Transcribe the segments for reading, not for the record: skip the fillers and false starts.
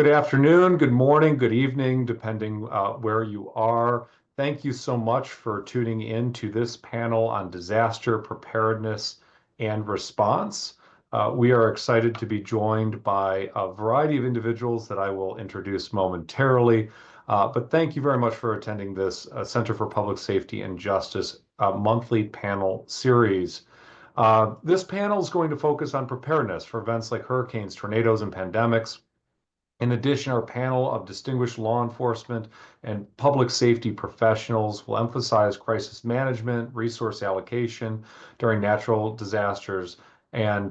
Good afternoon, good morning, good evening, depending where you are. Thank you so much for tuning in to this panel on disaster preparedness and response. We are excited to be joined by a variety of individuals that I will introduce momentarily. But thank you very much for attending this Center for Public Safety and Justice monthly panel series. This panel is going to focus on preparedness for events like hurricanes, tornadoes, and pandemics. In addition, our panel of distinguished law enforcement and public safety professionals will emphasize crisis management, resource allocation during natural disasters. And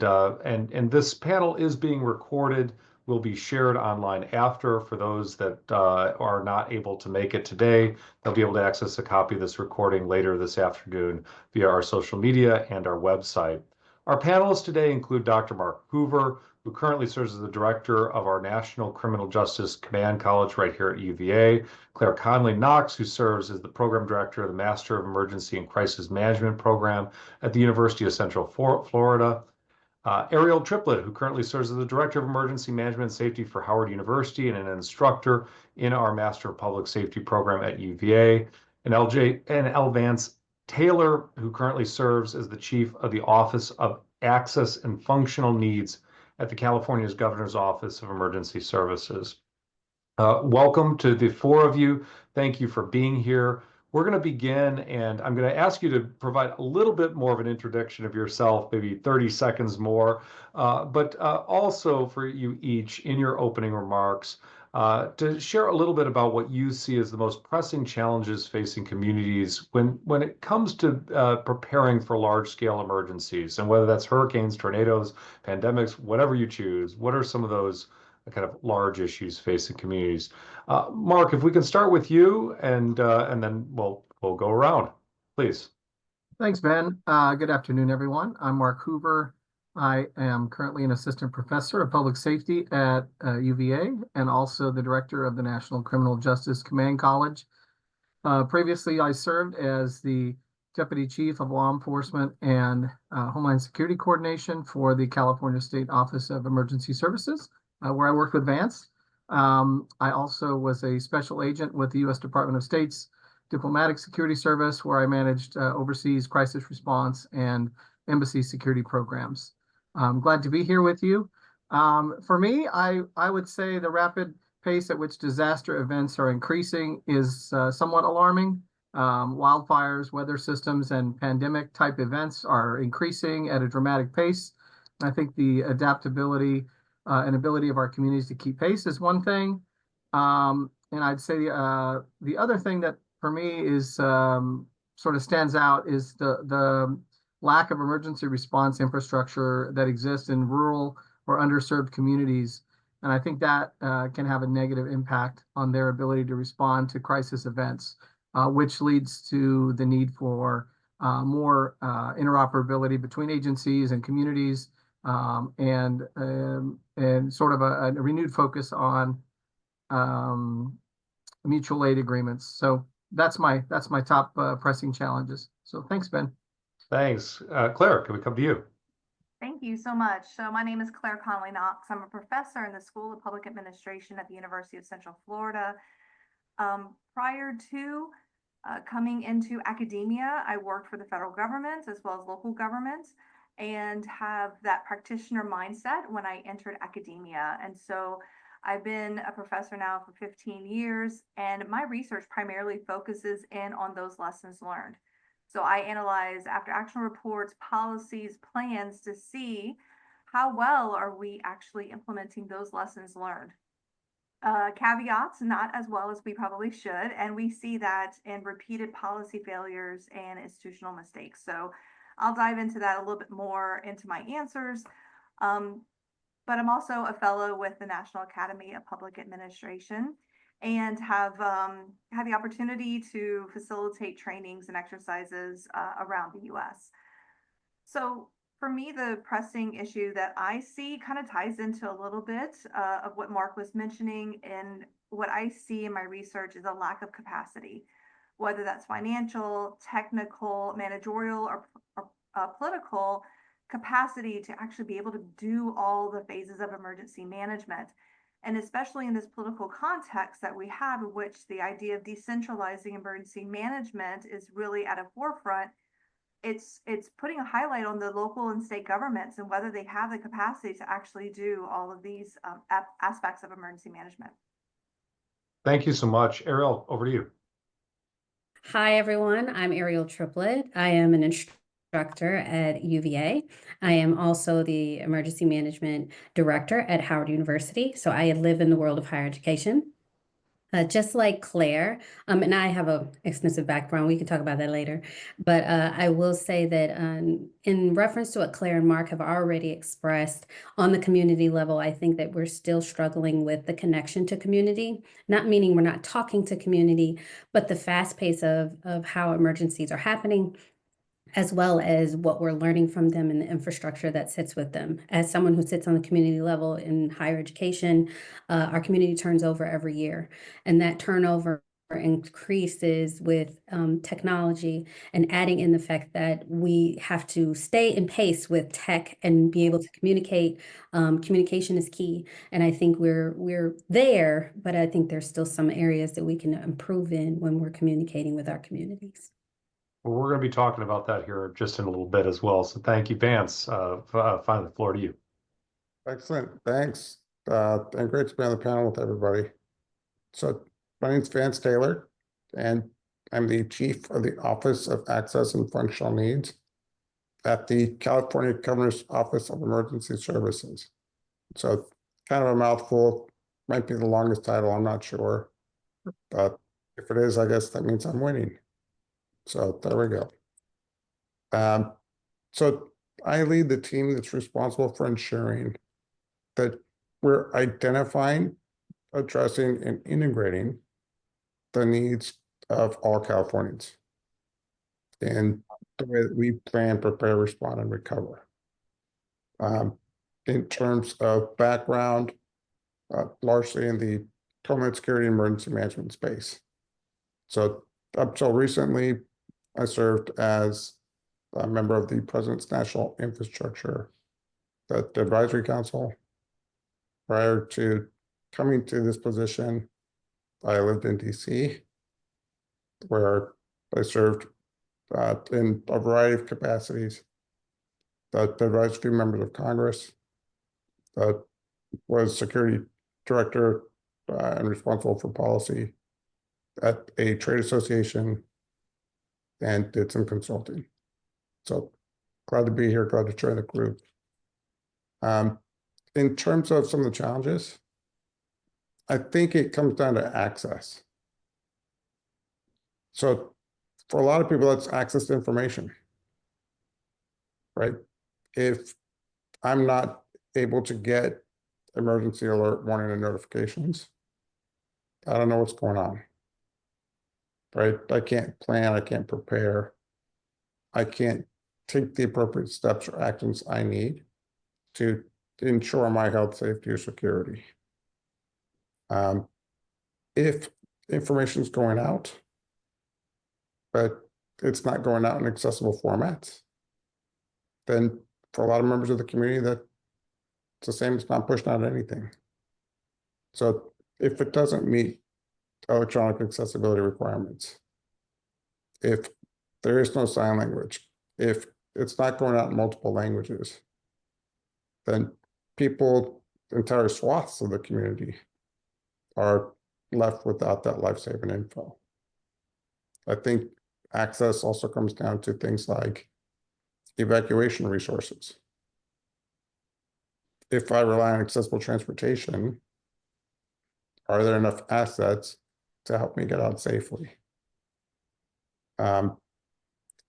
this panel is being recorded, will be shared online after. For those that are not able to make it today, they'll be able to access a copy of this recording later this afternoon via our social media and our website. Our panelists today include Dr. Mark Hoover, who currently serves as the director of our National Criminal Justice Command College right here at UVA, Claire Connolly Knox, who serves as the program director of the Master of Emergency and Crisis Management program at the University of Central Florida, Ariel Triplett, who currently serves as the director of Emergency Management and Safety for Howard University and an instructor in our Master of Public Safety program at UVA, and Vance Taylor, who currently serves as the chief of the Office of Access and Functional Needs at the California's Governor's Office of Emergency Services. Welcome to the four of you. Thank you for being here. We're going to begin, and I'm going to ask you to provide a little bit more of an introduction of yourself, maybe 30 seconds more, but also for you each in your opening remarks to share a little bit about what you see as the most pressing challenges facing communities when it comes to preparing for large-scale emergencies, and whether that's hurricanes, tornadoes, pandemics, whatever you choose. What are some of those kind of large issues facing communities? Mark, if we can start with you, and then we'll go around, please. Thanks, Ben. Good afternoon, everyone. I'm Mark Hoover. I am currently an assistant professor of public safety at UVA and also the director of the National Criminal Justice Command College. Previously, I served as the deputy chief of law enforcement and Homeland Security coordination for the California State Office of Emergency Services, where I worked with Vance. I also was a special agent with the U.S. Department of State's Diplomatic Security Service, where I managed overseas crisis response and embassy security programs. I'm glad to be here with you. For me, I would say the rapid pace at which disaster events are increasing is somewhat alarming. Wildfires, weather systems, and pandemic type events are increasing at a dramatic pace. I think the adaptability and ability of our communities to keep pace is one thing. And I'd say the other thing that for me is sort of stands out is the lack of emergency response infrastructure that exists in rural or underserved communities. And I think that can have a negative impact on their ability to respond to crisis events, which leads to the need for more interoperability between agencies and communities, and sort of a renewed focus on mutual aid agreements. So that's my top pressing challenges. So thanks, Ben. Thanks. Claire, can we come to you? Thank you so much. So my name is Claire Connolly Knox. I'm a professor in the School of Public Administration at the University of Central Florida. Prior to coming into academia, I worked for the federal government as well as local governments, and have that practitioner mindset when I entered academia. And so I've been a professor now for 15 years, and my research primarily focuses in on those lessons learned. So I analyze after action reports, policies, plans to see how well are we actually implementing those lessons learned. Caveats, not as well as we probably should. And we see that in repeated policy failures and institutional mistakes. So I'll dive into that a little bit more into my answers. But I'm also a fellow with the National Academy of Public Administration, and have had the opportunity to facilitate trainings and exercises around the US. So for me, the pressing issue that I see kind of ties into a little bit of what Mark was mentioning, and what I see in my research is a lack of capacity, whether that's financial, technical, managerial, or political capacity to actually be able to do all the phases of emergency management. And especially in this political context that we have, in which the idea of decentralizing emergency management is really at a forefront, it's putting a highlight on the local and state governments and whether they have the capacity to actually do all of these aspects of emergency management. Thank you so much. Ariel, over to you. Hi, everyone. I'm Ariel Triplett. I am an instructor at UVA. I am also the emergency management director at Howard University. So I live in the world of higher education. Just like Claire, and I have a extensive background. We can talk about that later. But I will say that in reference to what Claire and Mark have already expressed on the community level, I think that we're still struggling with the connection to community, not meaning we're not talking to community, but the fast pace of how emergencies are happening, as well as what we're learning from them and the infrastructure that sits with them. As someone who sits on the community level in higher education, our community turns over every year, and that turnover increases with technology, and adding in the fact that we have to stay in pace with tech and be able to communicate. Communication is key, and I think we're there, but I think there's still some areas that we can improve in when we're communicating with our communities. Well, we're going to be talking about that here just in a little bit as well. So thank you, Vance. Finally, the floor to you. Excellent, thanks. And great to be on the panel with everybody. So my name is Vance Taylor, and I'm the Chief of the Office of Access and Functional Needs at the California Governor's Office of Emergency Services. So kind of a mouthful, might be the longest title, I'm not sure. But if it is, I guess that means I'm winning. So there we go. So I lead the team that's responsible for ensuring that we're identifying, addressing, and integrating the needs of all Californians in the way that we plan, prepare, respond, and recover. In terms of background, largely in the Homeland Security and emergency management space. So up till recently, I served as a member of the President's National Infrastructure Advisory Council. Prior to coming to this position, I lived in DC, where I served in a variety of capacities. Advised a few members of Congress, was security director and responsible for policy at a trade association, and did some consulting. So glad to be here, glad to join the group. In terms of some of the challenges, I think it comes down to access. So for a lot of people, that's access to information, right? If I'm not able to get emergency alert, warning, and notifications, I don't know what's going on, right? I can't plan, I can't prepare, I can't take the appropriate steps or actions I need to ensure my health, safety, or security. If information is going out, but it's not going out in accessible formats, then for a lot of members of the community, that's the same as not pushing out anything. So if it doesn't meet electronic accessibility requirements, if there is no sign language, if it's not going out in multiple languages, then people, entire swaths of the community, are left without that life-saving info. I think access also comes down to things like evacuation resources. If I rely on accessible transportation, are there enough assets to help me get out safely?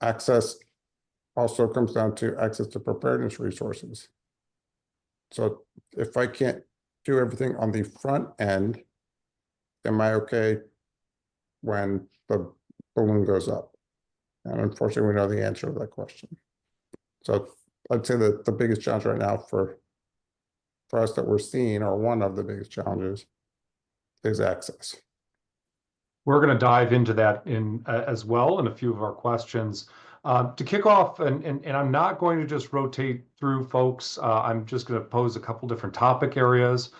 Access also comes down to access to preparedness resources. So if I can't do everything on the front end, am I okay when the balloon goes up? And unfortunately, we know the answer to that question. So I'd say that the biggest challenge right now for us that we're seeing, or one of the biggest challenges, is access. We're going to dive into that in as well in a few of our questions. To kick off, and I'm not going to just rotate through folks. I'm just going to pose a couple different topic areas.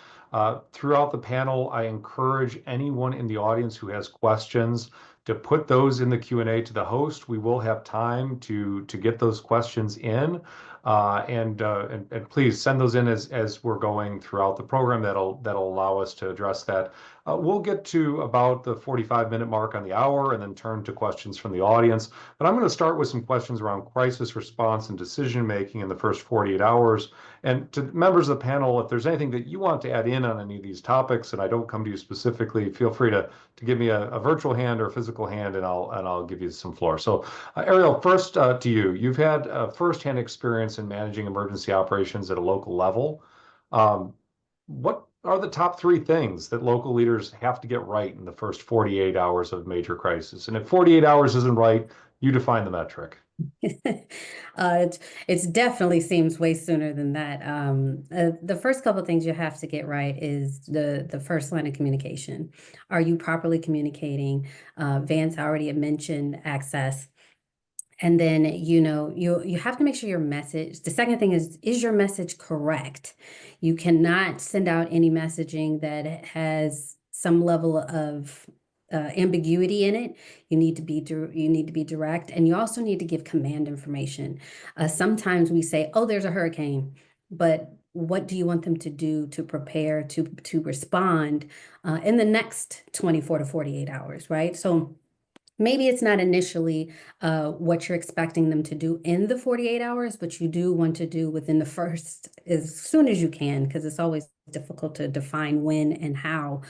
Throughout the panel, I encourage anyone in the audience who has questions to put those in the Q&A to the host. We will have time to get those questions in, and please send those in as we're going throughout the program. That'll allow us to address that. We'll get to about the 45-minute mark on the hour and then turn to questions from the audience. But I'm going to start with some questions around crisis response and decision making in the first 48 hours. And to members of the panel, if there's anything that you want to add in on any of these topics, and I don't come to you specifically, feel free to give me a virtual hand or a physical hand, and I'll give you some floor. So, Ariel, first to you. You've had firsthand experience in managing emergency operations at a local level. What are the top 3 things that local leaders have to get right in the first 48 hours of major crisis? And if 48 hours isn't right, you define the metric. It's definitely seems way sooner than that. The first couple of things you have to get right is the first line of communication. Are you properly communicating? Vance already had mentioned access. And then, you have to make sure your message, the second thing is your message correct? You cannot send out any messaging that has some level of ambiguity in it. You need to be direct, and you also need to give command information. Sometimes we say, oh, there's a hurricane, but what do you want them to do to prepare to respond in the next 24 to 48 hours, right? So maybe it's not initially what you're expecting them to do in the 48 hours, but you do want to do within the first as soon as you can, because it's always difficult to define when and how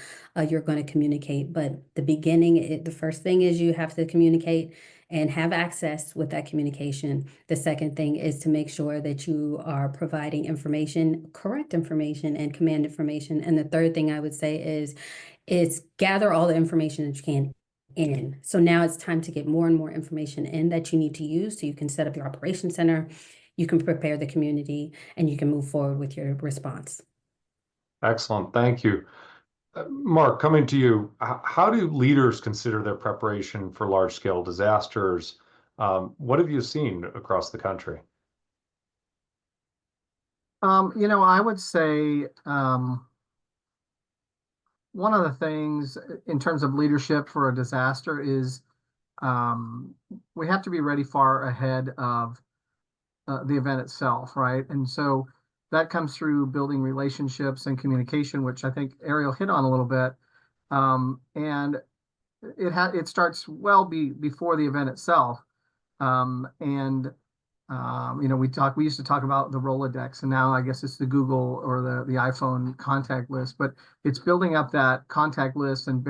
you're going to communicate. But the beginning, the first thing is you have to communicate and have access with that communication. The second thing is to make sure that you are providing information, correct information and command information. And the third thing I would say is gather all the information that you can in. So now it's time to get more and more information in that you need to use so you can set up your operations center, you can prepare the community, and you can move forward with your response. Excellent. Thank you. Mark, coming to you, how do leaders consider their preparation for large-scale disasters? What have you seen across the country? I would say one of the things in terms of leadership for a disaster is we have to be ready far ahead of the event itself, right? And so that comes through building relationships and communication, which I think Ariel hit on a little bit. And it starts well before the event itself. We used to talk about the Rolodex, and now I guess it's the Google or the iPhone contact list, but it's building up that contact list and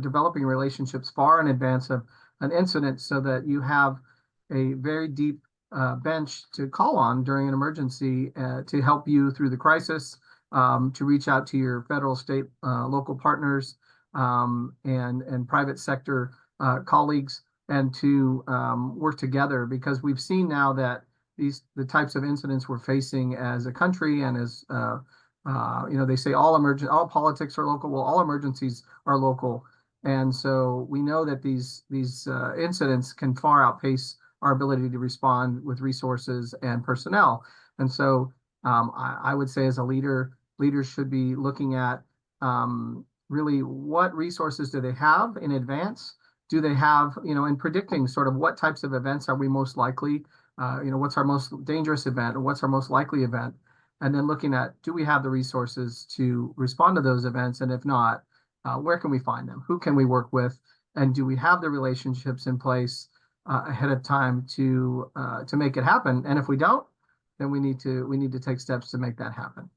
developing relationships far in advance of an incident so that you have a very deep bench to call on during an emergency to help you through the crisis, to reach out to your federal, state, local partners, and private sector colleagues, and to work together, because we've seen now that the types of incidents we're facing as a country, and as they say all politics are local. Well, all emergencies are local, and so we know that these incidents can far outpace our ability to respond with resources and personnel. And so I would say as a leader, leaders should be looking at really what resources do they have in advance. Do they have, in predicting sort of what types of events are we most likely, what's our most dangerous event, or what's our most likely event? And then looking at, do we have the resources to respond to those events? And if not, where can we find them? Who can we work with? And do we have the relationships in place ahead of time to make it happen? And if we don't, then we need to take steps to make that happen.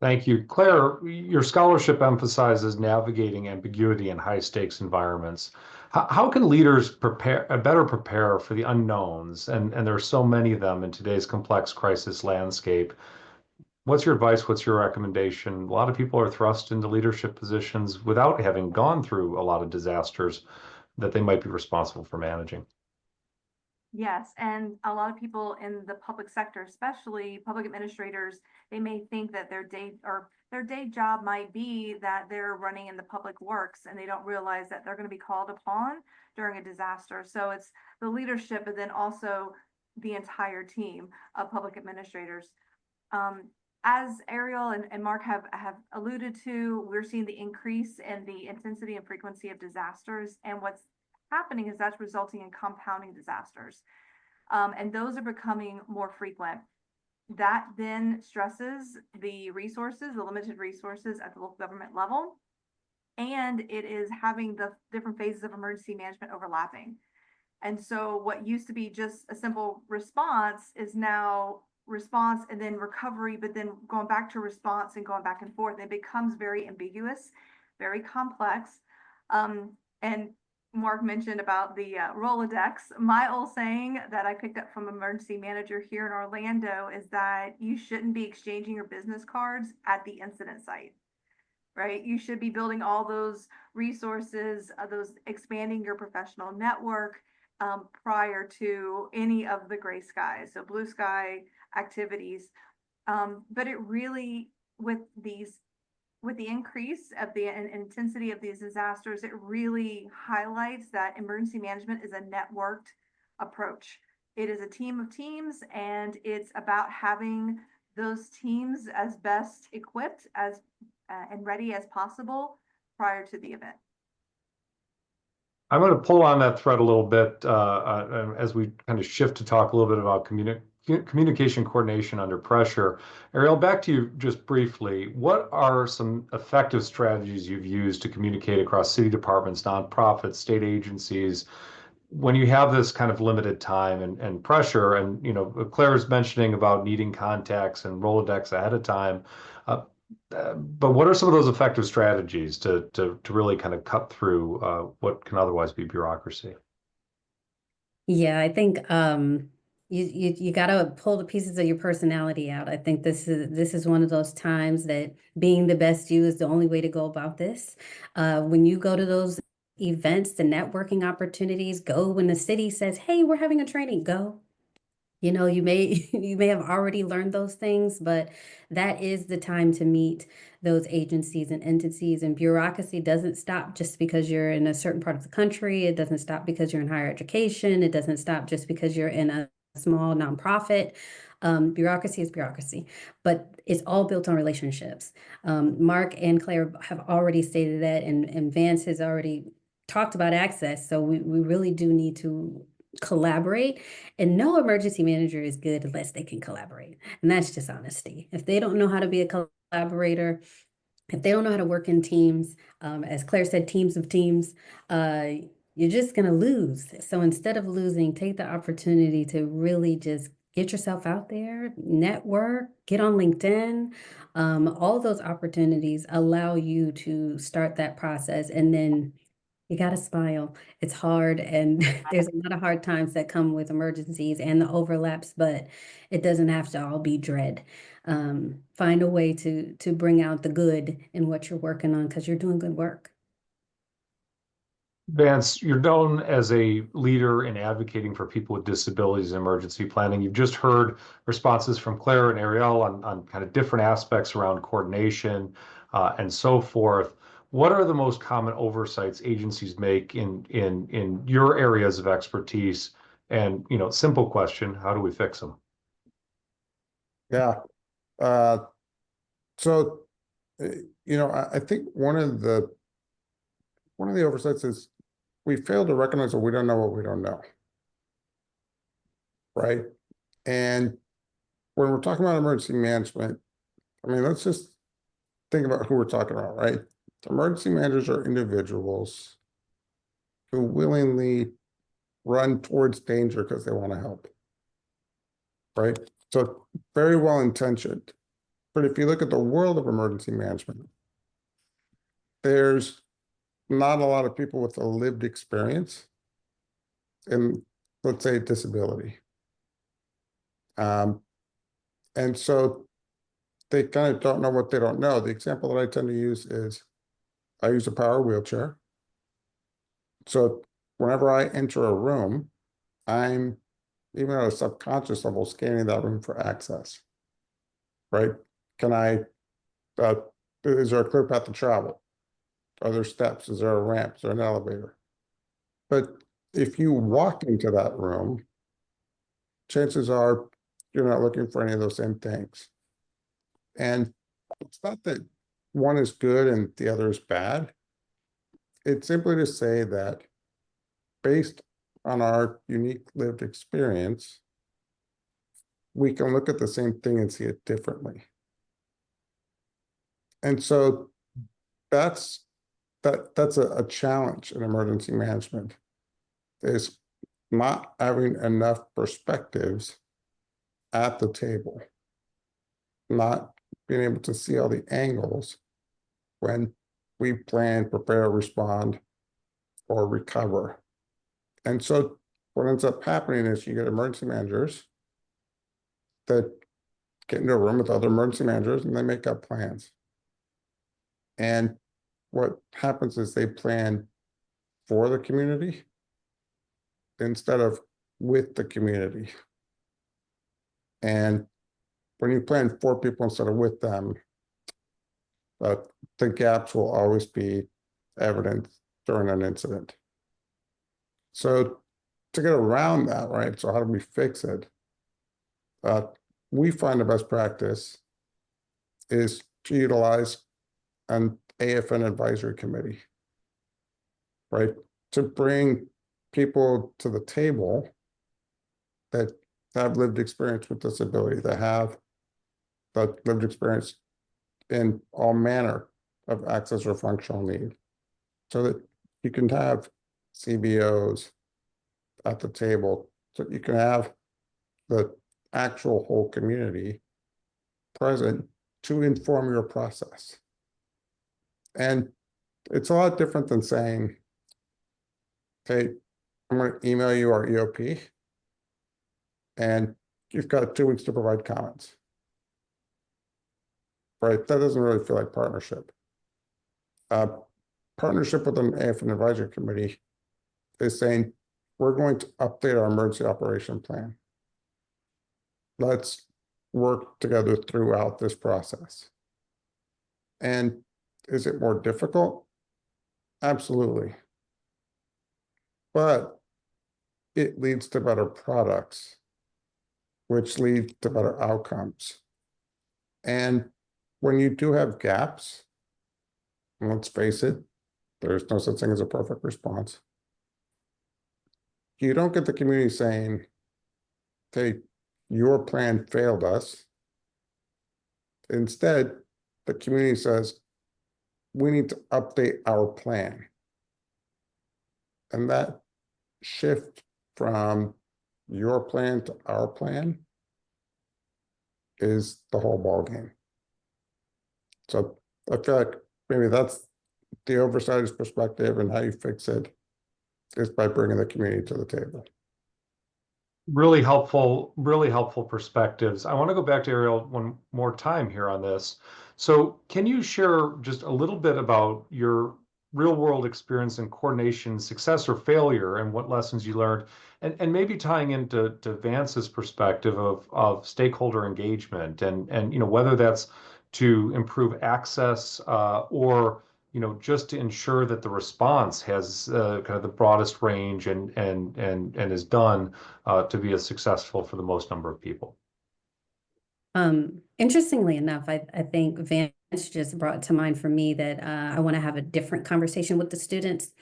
Thank you. Claire, your scholarship emphasizes navigating ambiguity in high-stakes environments. How can leaders better prepare for the unknowns? And there are so many of them in today's complex crisis landscape. What's your advice? What's your recommendation? A lot of people are thrust into leadership positions without having gone through a lot of disasters that they might be responsible for managing. Yes, and a lot of people in the public sector, especially public administrators, they may think that their day job might be that they're running in the public works, and they don't realize that they're going to be called upon during a disaster. So it's the leadership, but then also the entire team of public administrators. as Ariel and Mark have alluded to, we're seeing the increase in the intensity and frequency of disasters. And what's happening is that's resulting in compounding disasters. And those are becoming more frequent. That then stresses the resources, the limited resources at the local government level. And it is having the different phases of emergency management overlapping. And so what used to be just a simple response is now response and then recovery, but then going back to response and going back and forth. It becomes very ambiguous, very complex. And Mark mentioned about the Rolodex. My old saying that I picked up from emergency manager here in Orlando is that you shouldn't be exchanging your business cards at the incident site, right? You should be building all those resources, those expanding your professional network prior to any of the gray skies, so blue sky activities. But it really, with the increase of the intensity of these disasters, it really highlights that emergency management is a networked approach. It is a team of teams, and it's about having those teams as best equipped as and ready as possible prior to the event. I'm going to pull on that thread a little bit as we kind of shift to talk a little bit about communication coordination under pressure. Ariel, back to you just briefly. What are some effective strategies you've used to communicate across city departments, nonprofits, state agencies, when you have this kind of limited time and pressure? And, you know, Claire's mentioning about needing contacts and Rolodex ahead of time. But what are some of those effective strategies to really kind of cut through what can otherwise be bureaucracy? Yeah, I think you got to pull the pieces of your personality out. I think this is one of those times that being the best you is the only way to go about this. When you go to those events, the networking opportunities, go when the city says, "Hey, we're having a training," go. You know, you may you may have already learned those things, but that is the time to meet those agencies and entities. And bureaucracy doesn't stop just because you're in a certain part of the country. It doesn't stop because you're in higher education. It doesn't stop just because you're in a small nonprofit. Bureaucracy is bureaucracy, but it's all built on relationships. Mark and Claire have already stated that, and Vance has already talked about access. So we really do need to collaborate, and no emergency manager is good unless they can collaborate, and that's just honesty. If they don't know how to be a collaborator, if they don't know how to work in teams, as Claire said, teams of teams, you're just gonna lose. So instead of losing, take the opportunity to really just get yourself out there, network, get on LinkedIn. All those opportunities allow you to start that process, and then you got to smile. It's hard, and there's a lot of hard times that come with emergencies and the overlaps, but it doesn't have to all be dread. Find a way to bring out the good in what you're working on, because you're doing good work. Vance, you're known as a leader in advocating for people with disabilities in emergency planning. You've just heard responses from Claire and Ariel on kind of different aspects around coordination and so forth. What are the most common oversights agencies make in your areas of expertise? And, you know, simple question, how do we fix them? Yeah. So, you know, I think one of the oversights is we fail to recognize that we don't know what we don't know. Right. And when we're talking about emergency management, I mean, let's just think about who we're talking about, right? Emergency managers are individuals who willingly run towards danger because they want to help. Right. So very well intentioned. But if you look at the world of emergency management, there's not a lot of people with a lived experience in, let's say, disability. And so they kind of don't know what they don't know. The example that I tend to use is I use a power wheelchair. So whenever I enter a room, I'm, even at a subconscious level, scanning that room for access. Right? Can I, is there a clear path to travel? Are there steps? Is there a ramp? Is there an elevator? But if you walk into that room, chances are you're not looking for any of those same things. And it's not that one is good and the other is bad. It's simply to say that based on our unique lived experience, we can look at the same thing and see it differently. And so that's a challenge in emergency management, is not having enough perspectives at the table, not being able to see all the angles when we plan, prepare, respond, or recover. And so what ends up happening is you get emergency managers that get into a room with other emergency managers and they make up plans. And what happens is they plan for the community instead of with the community. And when you plan for people instead of with them, the gaps will always be evident during an incident. So to get around that, right? So how do we fix it? We find the best practice is to utilize an AFN advisory committee, right? To bring people to the table that have lived experience with disability, that have that lived experience in all manner of access or functional need, so that you can have CBOs at the table, so you can have the actual whole community present to inform your process. And it's a lot different than saying, hey, I'm going to email you our EOP, and you've got 2 weeks to provide comments. Right? That doesn't really feel like partnership. Partnership with an AFN advisory committee is saying, we're going to update our emergency operation plan. Let's work together throughout this process. And is it more difficult? Absolutely. But it leads to better products, which leads to better outcomes. And when you do have gaps, and let's face it, there's no such thing as a perfect response. You don't get the community saying, hey, your plan failed us. Instead, the community says, we need to update our plan. And that shift from your plan to our plan is the whole ballgame. So I feel like maybe that's the oversighter's perspective, and how you fix it is by bringing the community to the table. Really helpful perspectives. I want to go back to Ariel one more time here on this. So can you share just a little bit about your real world experience in coordination, success or failure, and what lessons you learned, and maybe tying into Vance's perspective of stakeholder engagement, and whether that's to improve access or just to ensure that the response has kind of the broadest range and is done to be as successful for the most number of people. Interestingly enough, I think Vance just brought to mind for me that I want to have a different conversation with the students.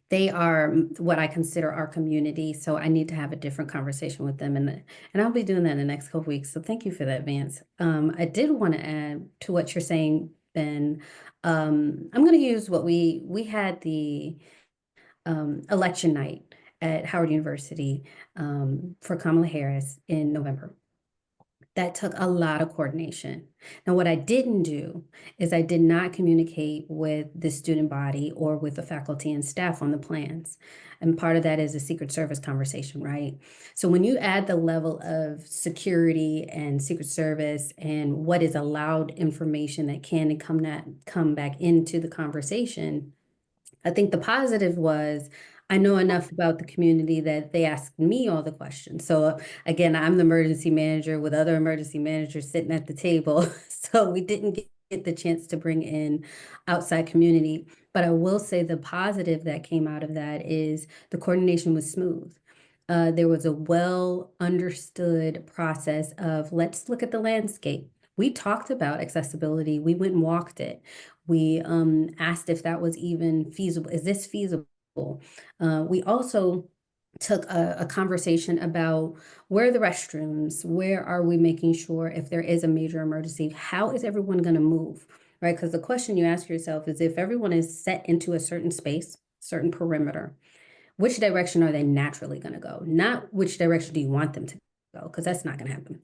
They are what I consider our community, so I need to have a different conversation with them, and I'll be doing that in the next couple weeks. So thank you for that, Vance. I did want to add to what you're saying, Ben. I'm going to use what we had the election night at Howard University for Kamala Harris in November. That took a lot of coordination. Now, what I didn't do is I did not communicate with the student body or with the faculty and staff on the plans. And part of that is a Secret Service conversation, right? So when you add the level of security and Secret Service and what is allowed information that can and come back into the conversation, I think the positive was I know enough about the community that they asked me all the questions. So again, I'm the emergency manager with other emergency managers sitting at the table. So we didn't get the chance to bring in outside community. But I will say the positive that came out of that is the coordination was smooth. There was a well understood process of let's look at the landscape. We talked about accessibility. We went and walked it. We asked if that was even feasible. Is this feasible? We also took a conversation about where are the restrooms? Where are we making sure if there is a major emergency, how is everyone going to move? Right? Because the question you ask yourself is if everyone is set into a certain space, certain perimeter, which direction are they naturally going to go? Not which direction do you want them to go, because that's not going to happen.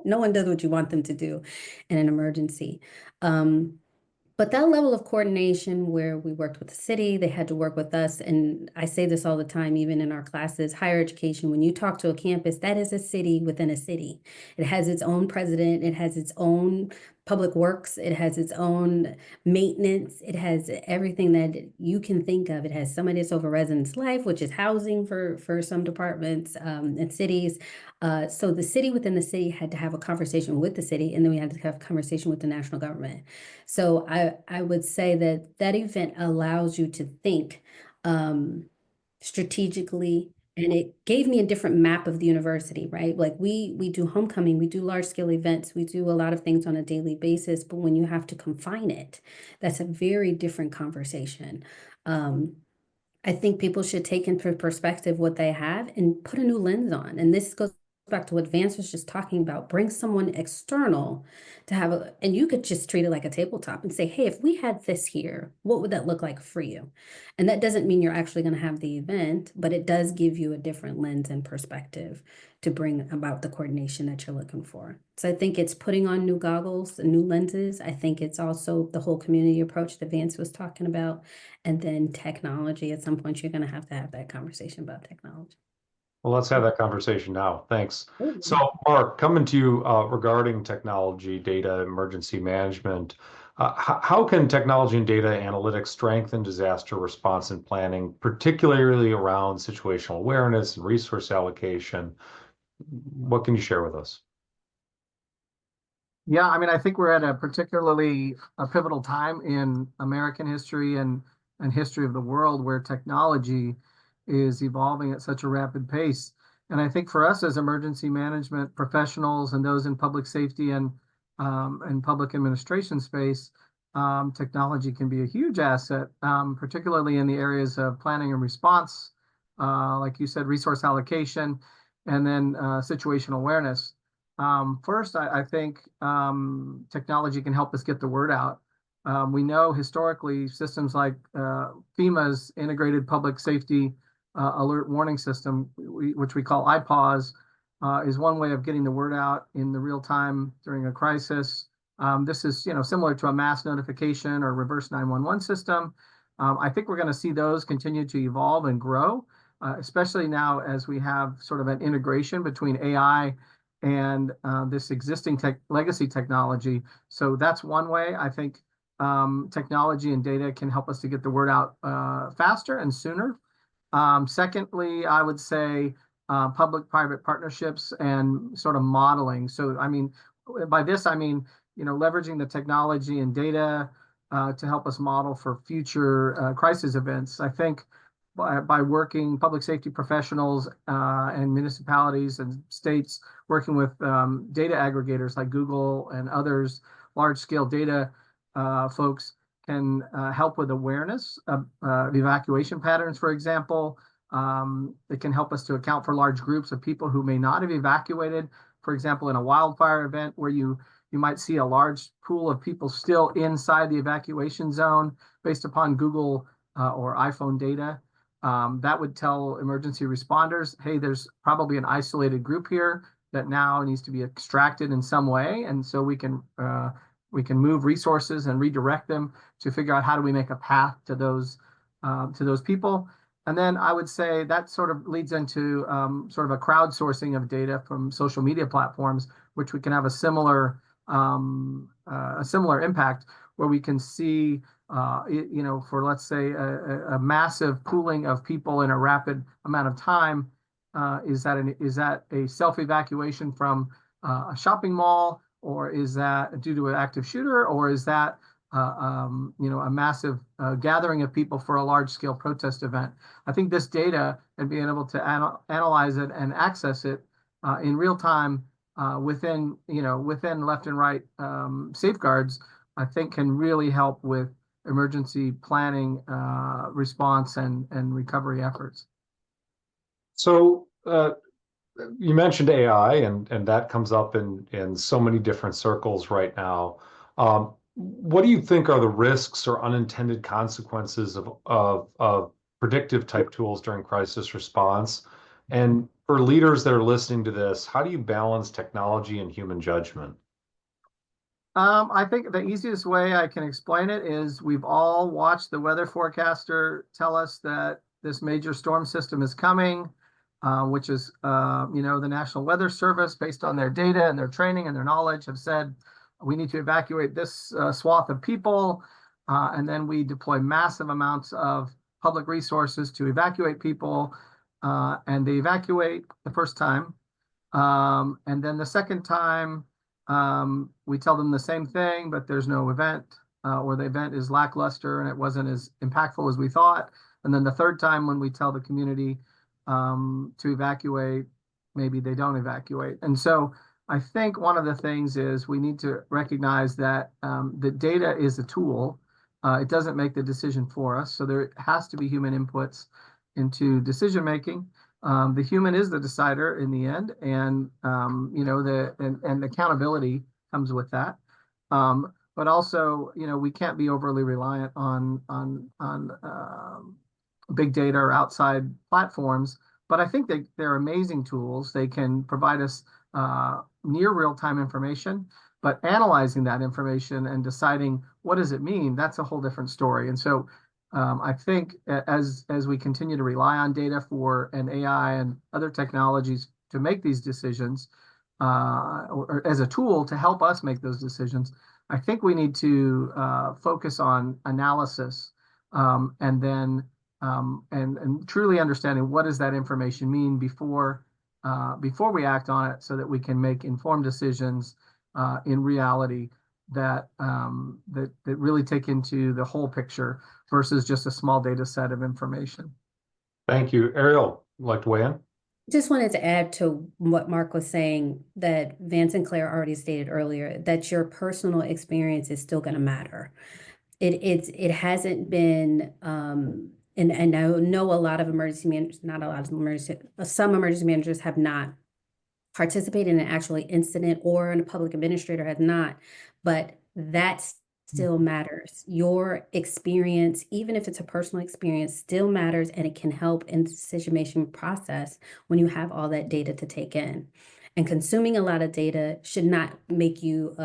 No one does what you want them to do in an emergency. But that level of coordination where we worked with the city, they had to work with us. And I say this all the time, even in our classes, higher education, when you talk to a campus, that is a city within a city. It has its own president, it has its own public works, it has its own maintenance, it has everything that you can think of. It has somebody that's over residence life, which is housing for some departments and cities. So the city within the city had to have a conversation with the city, and then we had to have a conversation with the national government. So I would say that that event allows you to think strategically, and it gave me a different map of the university, right? Like we do homecoming, we do large scale events, we do a lot of things on a daily basis, but when you have to confine it, that's a very different conversation. I think people should take into perspective what they have and put a new lens on. And this goes back to what Vance was just talking about. Bring someone external to have and you could just treat it like a tabletop and say, hey, if we had this here, what would that look like for you? And that doesn't mean you're actually going to have the event, but it does give you a different lens and perspective to bring about the coordination that you're looking for. So I think it's putting on new goggles, new lenses. I think it's also the whole community approach that Vance was talking about. And then technology, at some point, you're going to have that conversation about technology. Well, let's have that conversation now. Thanks. So, Mark, coming to you regarding technology, data, emergency management, how can technology and data analytics strengthen disaster response and planning, particularly around situational awareness and resource allocation? What can you share with us? Yeah, I mean, I think we're at a particularly pivotal time in American history and history of the world where technology is evolving at such a rapid pace. And I think for us as emergency management professionals and those in public safety and public administration space, technology can be a huge asset, particularly in the areas of planning and response, like you said, resource allocation, and then situational awareness. First, I think technology can help us get the word out. We know historically systems like FEMA's Integrated Public Safety Alert Warning System, which we call IPAWS, is one way of getting the word out in the real time during a crisis. This is, similar to a mass notification or reverse 911 system. I think we're going to see those continue to evolve and grow, especially now as we have sort of an integration between AI and this existing legacy technology. So that's one way I think technology and data can help us to get the word out faster and sooner. Secondly, I would say public-private partnerships and sort of modeling. So, I mean, by this, I mean, leveraging the technology and data to help us model for future crisis events. I think by working public safety professionals and municipalities and states working with data aggregators like Google and others, large-scale data folks can help with awareness of evacuation patterns, for example. It can help us to account for large groups of people who may not have evacuated, for example, in a wildfire event where you might see a large pool of people still inside the evacuation zone based upon Google or iPhone data. That would tell emergency responders, hey, there's probably an isolated group here that now needs to be extracted in some way. And so we can move resources and redirect them to figure out how do we make a path to those people. And then I would say that sort of leads into sort of a crowdsourcing of data from social media platforms, which we can have a similar impact where we can see, for let's say a massive pooling of people in a rapid amount of time. Is that a self-evacuation from a shopping mall, or is that due to an active shooter, or is that a massive gathering of people for a large-scale protest event? I think this data and being able to analyze it and access it in real time within left and right safeguards, I think can really help with emergency planning, response, and recovery efforts. So you mentioned AI, and that comes up in so many different circles right now. What do you think are the risks or unintended consequences of predictive type tools during crisis response? And for leaders that are listening to this, how do you balance technology and human judgment? I think the easiest way I can explain it is we've all watched the weather forecaster tell us that this major storm system is coming, which is, the National Weather Service, based on their data and their training and their knowledge, have said we need to evacuate this swath of people. And then we deploy massive amounts of public resources to evacuate people. And they evacuate the first time. And then the second time, we tell them the same thing, but there's no event, or the event is lackluster and it wasn't as impactful as we thought. And then the third time, when we tell the community to evacuate, maybe they don't evacuate. And so I think one of the things is we need to recognize that the data is a tool. It doesn't make the decision for us. So there has to be human inputs into decision making. The human is the decider in the end, and and accountability comes with that. But also, we can't be overly reliant on big data or outside platforms. But I think they're amazing tools. They can provide us near real-time information, but analyzing that information and deciding what does it mean, that's a whole different story. And so I think as we continue to rely on data for and AI and other technologies to make these decisions, or as a tool to help us make those decisions, I think we need to focus on analysis, and then and truly understanding what does that information mean before we act on it, so that we can make informed decisions in reality that really take into the whole picture versus just a small data set of information. Thank you. Ariel, like to weigh in? Just wanted to add to what Mark was saying, that Vance and Claire already stated earlier, that your personal experience is still going to matter. It hasn't been, and I know a lot of emergency managers, not a lot of emergency, some emergency managers have not participated in an actual incident, or a public administrator has not, but that's still matters. Your experience, even if it's a personal experience, still matters, and it can help in the decision-making process when you have all that data to take in. And consuming a lot of data should not make you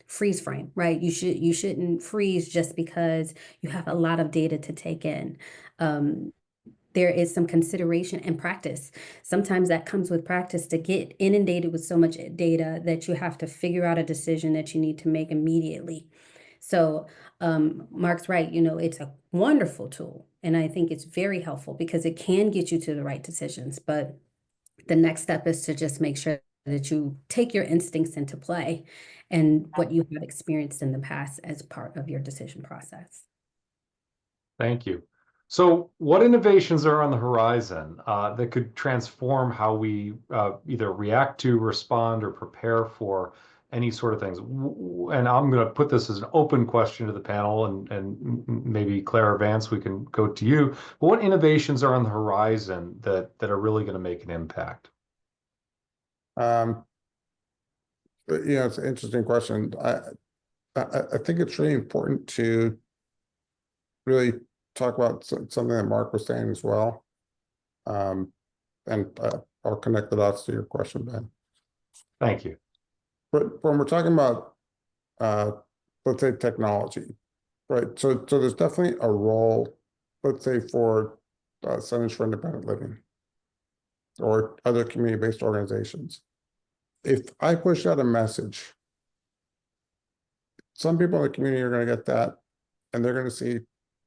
freeze frame, right? You shouldn't freeze just because you have a lot of data to take in. There is some consideration and practice. Sometimes that comes with practice, to get inundated with so much data that you have to figure out a decision that you need to make immediately. So Mark's right, it's a wonderful tool, and I think it's very helpful because it can get you to the right decisions. But the next step is to just make sure that you take your instincts into play and what you have experienced in the past as part of your decision process. Thank you. So what innovations are on the horizon that could transform how we either react to, respond, or prepare for any sort of things? And I'm going to put this as an open question to the panel, and maybe Claire or Vance, we can go to you. But what innovations are on the horizon that are really going to make an impact? It's an interesting question. I think it's really important to really talk about something that Mark was saying as well. And I'll connect the dots to your question, Ben. Thank you. But when we're talking about, let's say, technology, right? So there's definitely a role, let's say, for Centers for Independent Living or other community-based organizations. If I push out a message, some people in the community are going to get that, and they're going to see,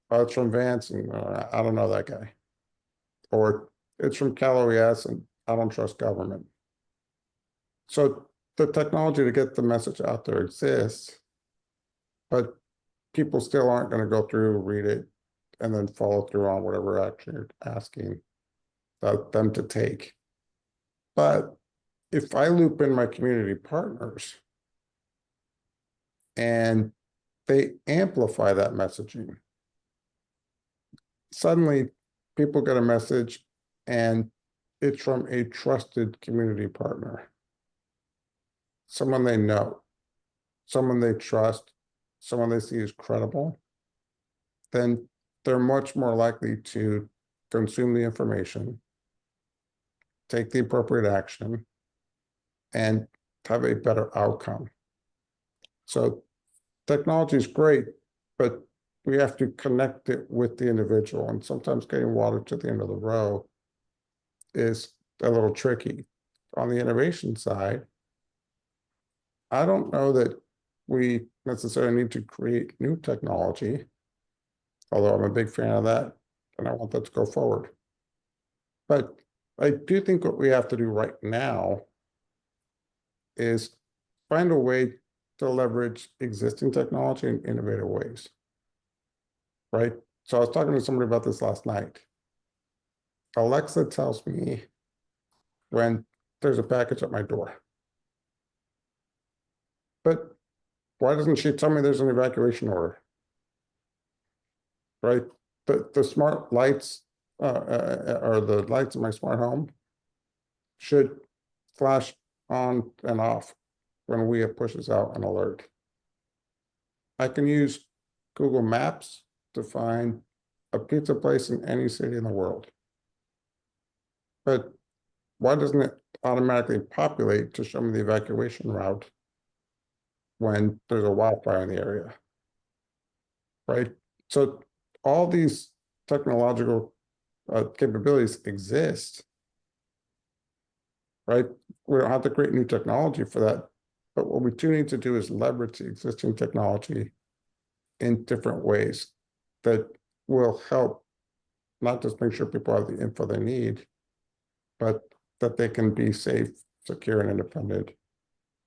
oh, it's from Vance, and I don't know that guy. Or it's from Cal OES, and I don't trust government. So the technology to get the message out there exists, but people still aren't going to go through, read it, and then follow through on whatever action you're asking them to take. But if I loop in my community partners and they amplify that messaging, suddenly people get a message and it's from a trusted community partner, someone they know, someone they trust, someone they see as credible, then they're much more likely to consume the information, take the appropriate action, and have a better outcome. So technology is great, but we have to connect it with the individual. And sometimes getting water to the end of the row is a little tricky. On the innovation side, I don't know that we necessarily need to create new technology, although I'm a big fan of that and I want that to go forward. But I do think what we have to do right now is find a way to leverage existing technology in innovative ways, right? So I was talking to somebody about this last night. Alexa tells me when there's a package at my door. But why doesn't she tell me there's an evacuation order? Right? The smart lights or the lights in my smart home should flash on and off when WIA pushes out an alert. I can use Google Maps to find a pizza place in any city in the world. But why doesn't it automatically populate to show me the evacuation route when there's a wildfire in the area? Right? So all these technological capabilities exist, right? We don't have to create new technology for that. But what we do need to do is leverage the existing technology in different ways that will help not just make sure people have the info they need, but that they can be safe, secure, and independent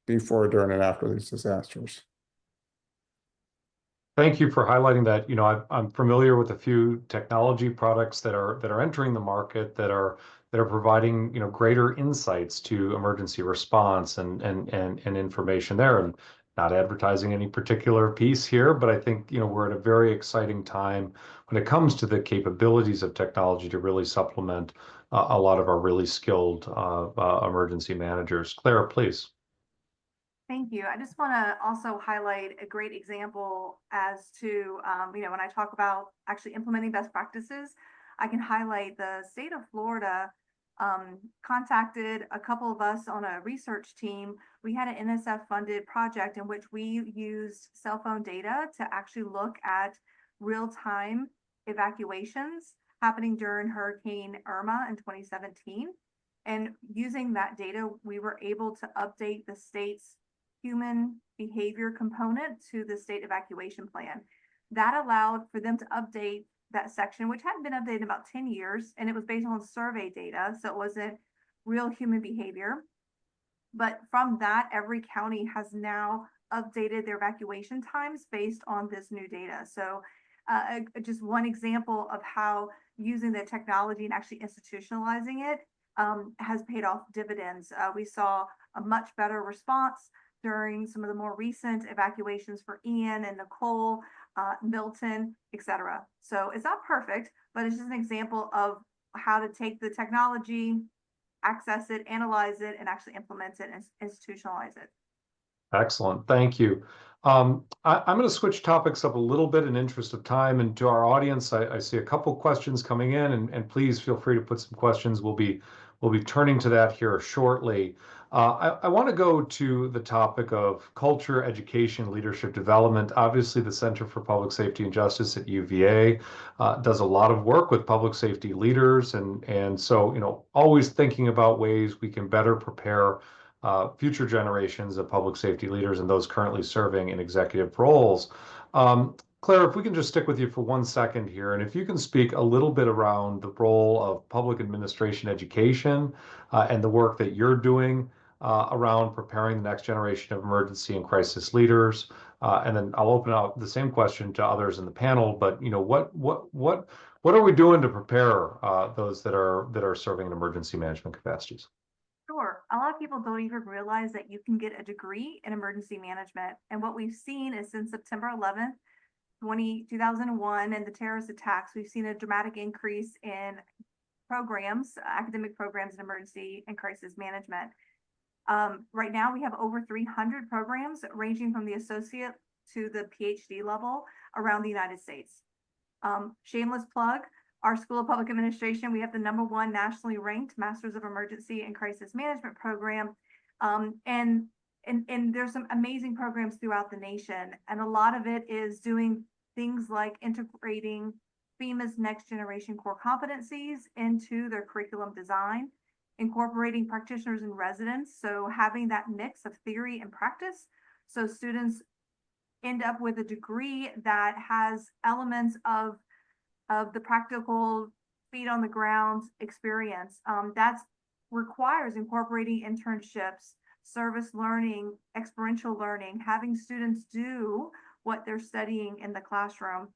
before, during, and after these disasters. Thank you for highlighting that. You know, I'm familiar with a few technology products that are entering the market that are providing, you know, greater insights to emergency response and information there. And not advertising any particular piece here, but I think, you know, we're at a very exciting time when it comes to the capabilities of technology to really supplement a lot of our really skilled emergency managers. Clara, please. Thank you. I just want to also highlight a great example as to, you know, when I talk about actually implementing best practices, I can highlight the state of Florida contacted a couple of us on a research team. We had an NSF funded project in which we used cell phone data to actually look at real-time evacuations happening during Hurricane Irma in 2017. And using that data, we were able to update the state's human behavior component to the state evacuation plan. That allowed for them to update that section, which hadn't been updated in about 10 years, and it was based on survey data, so it wasn't real human behavior. But from that, every county has now updated their evacuation times based on this new data. So just one example of how using the technology and actually institutionalizing it has paid off dividends. We saw a much better response during some of the more recent evacuations for Ian and Nicole, Milton, etc. So it's not perfect, but it's just an example of how to take the technology, access it, analyze it, and actually implement it and institutionalize it. Excellent. Thank you. I'm going to switch topics up a little bit in interest of time. And to our audience, I see a couple questions coming in, and please feel free to put some questions. We'll be turning to that here shortly. I want to go to the topic of culture, education, leadership development. Obviously, the Center for Public Safety and Justice at UVA does a lot of work with public safety leaders, and so, you know, always thinking about ways we can better prepare future generations of public safety leaders and those currently serving in executive roles. Claire, if we can just stick with you for 1 second here, and if you can speak a little bit around the role of public administration education and the work that you're doing around preparing the next generation of emergency and crisis leaders, and then I'll open up the same question to others in the panel. But you know, what are we doing to prepare those that are serving in emergency management capacities? Sure. a lot of people don't even realize that you can get a degree in emergency management. And what we've seen is since September 11th, 2001 and the terrorist attacks, we've seen a dramatic increase in programs, academic programs in emergency and crisis management. Right now we have over 300 programs ranging from the associate to the PhD level around the United States. Shameless plug, our School of Public Administration, we have the #1 nationally ranked Masters of Emergency and Crisis Management program. And there's some amazing programs throughout the nation. And a lot of it is doing things like integrating FEMA's next generation core competencies into their curriculum design, incorporating practitioners and residents. So having that mix of theory and practice. So students end up with a degree that has elements of the practical feet on the ground experience. That requires incorporating internships, service learning, experiential learning, having students do what they're studying in the classroom.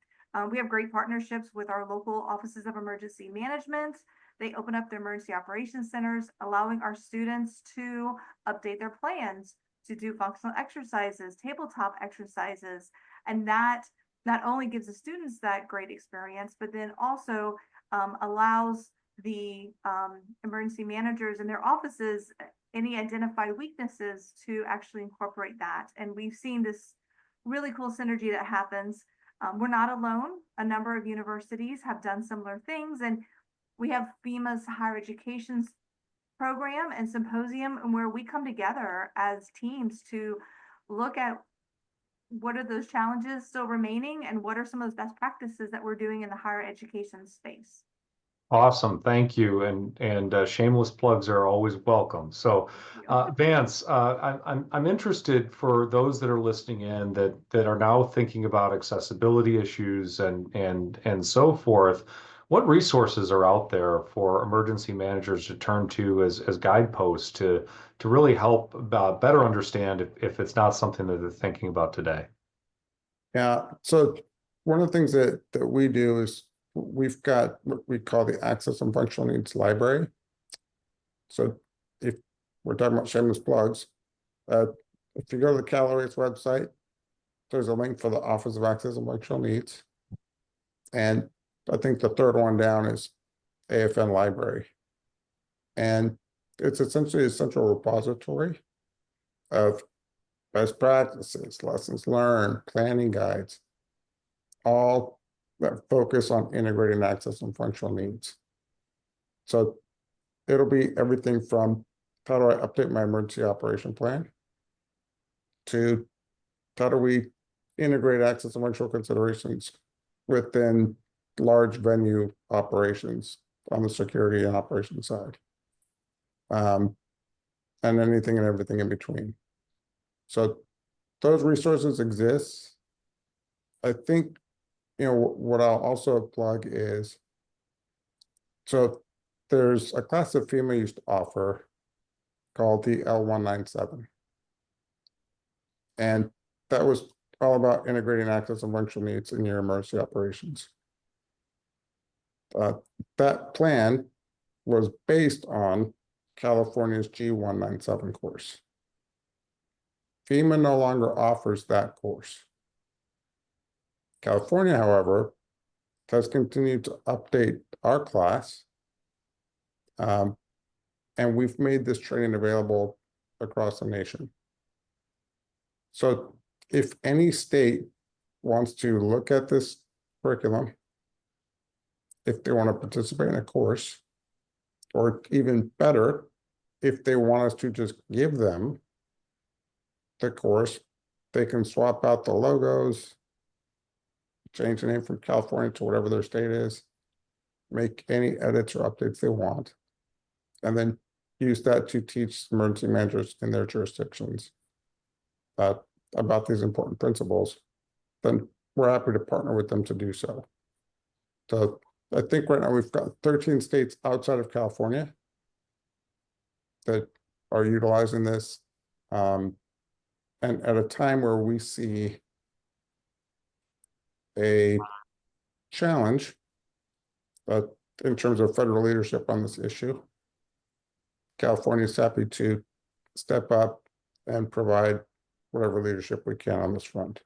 We have great partnerships with our local offices of emergency management. They open up their emergency operations centers, allowing our students to update their plans, to do functional exercises, tabletop exercises, and that not only gives the students that great experience, but then also allows the emergency managers in their offices any identified weaknesses to actually incorporate that. And we've seen this really cool synergy that happens. We're not alone. A number of universities have done similar things, and we have FEMA's higher education program and symposium, and where we come together as teams to look at what are those challenges still remaining and what are some of those best practices that we're doing in the higher education space. Awesome, thank you. And shameless plugs are always welcome. So, Vance, I'm interested for those that are listening in that are now thinking about accessibility issues and so forth. What resources are out there for emergency managers to turn to as guideposts to really help better understand if it's not something that they're thinking about today? Yeah, so one of the things that we do is we've got what we call the Access and Functional Needs Library. So if we're talking about shameless plugs, if you go to the Calories website, there's a link for the Office of Access and Functional Needs. And I think the third one down is AFN Library. And it's essentially a central repository of best practices, lessons learned, planning guides, all that focus on integrating access and functional needs. So it'll be everything from how do I update my emergency operation plan to how do we integrate access and functional considerations within large venue operations on the security and operations side, and anything and everything in between. So those resources exist. I think, what I'll also plug is, so there's a class that FEMA used to offer called the L197. And that was all about integrating access and functional needs in your emergency operations. That plan was based on California's G197 course. FEMA no longer offers that course. California, however, has continued to update our class, and we've made this training available across the nation. So if any state wants to look at this curriculum, if they want to participate in a course, or even better, if they want us to just give them the course, they can swap out the logos, change the name from California to whatever their state is, make any edits or updates they want, and then use that to teach emergency managers in their jurisdictions about these important principles. Then we're happy to partner with them to do so. So I think right now we've got 13 states outside of California that are utilizing this. And at a time where we see a challenge in terms of federal leadership on this issue, California is happy to step up and provide whatever leadership we can on this front.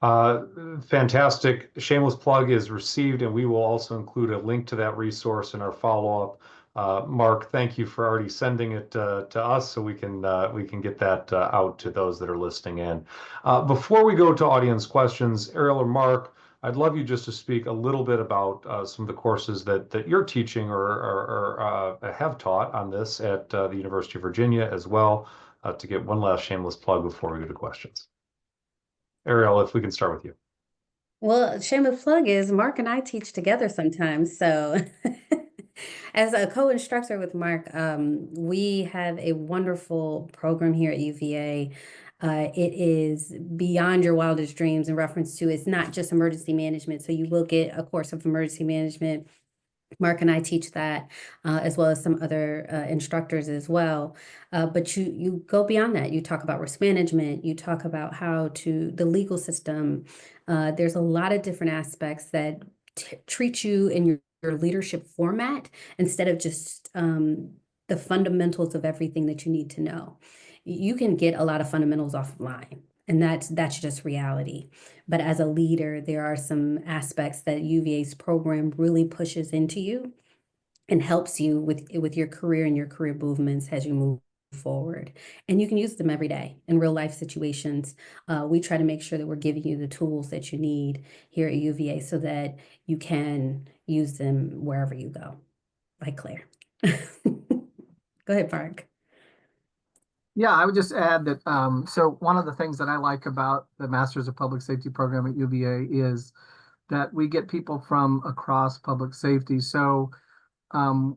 Fantastic. Shameless plug is received, and we will also include a link to that resource in our follow-up. Mark, thank you for already sending it to us, so we can get that out to those that are listening in. Before we go to audience questions, Ariel or Mark, I'd love you just to speak a little bit about some of the courses that you're teaching or have taught on this at the University of Virginia as well, to get one last shameless plug before we go to questions. Ariel, if we can start with you. Well, shameless plug is Mark and I teach together sometimes. So as a co-instructor with Mark, we have a wonderful program here at UVA. It is beyond your wildest dreams in reference to it's not just emergency management. So you will get a course of emergency management. Mark and I teach that, as well as some other instructors as well. But you go beyond that. You talk about risk management. You talk about the legal system. There's a lot of different aspects that treat you in your leadership format instead of just the fundamentals of everything that you need to know. You can get a lot of fundamentals offline. And that's just reality. But as a leader, there are some aspects that UVA's program really pushes into you and helps you with your career and your career movements as you move forward. And you can use them every day in real life situations. We try to make sure that we're giving you the tools that you need here at UVA so that you can use them wherever you go, like Claire. Go ahead, Mark. Yeah, I would just add that, so one of the things that I like about the Masters of Public Safety program at UVA is that we get people from across public safety. So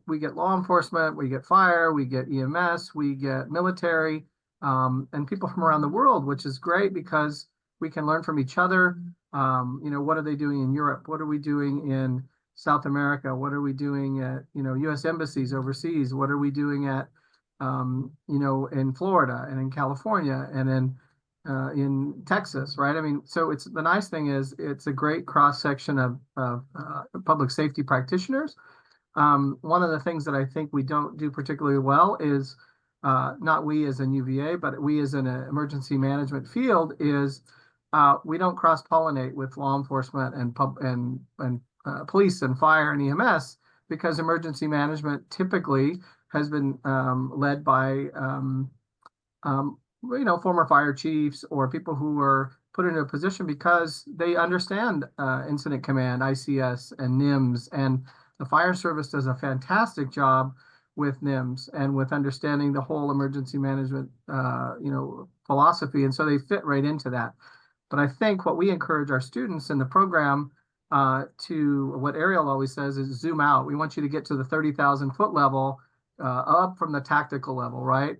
we get law enforcement, we get fire, we get EMS, we get military, and people from around the world, which is great because we can learn from each other. What are they doing in Europe? What are we doing in South America? What are we doing at, U.S. embassies overseas? What are we doing at in Florida and in California and in Texas, right? I mean, so the nice thing is it's a great cross section of public safety practitioners. One of the things that I think we don't do particularly well is not we as in UVA, but we as in an emergency management field is we don't cross-pollinate with law enforcement and police and fire and EMS because emergency management typically has been led by former fire chiefs or people who were put into a position because they understand incident command, ICS, and NIMS, and the fire service does a fantastic job with NIMS and with understanding the whole emergency management philosophy, and so they fit right into that. But I think what we encourage our students in the program to what Ariel always says is zoom out. We want you to get to the 30,000-foot level, up from the tactical level, right?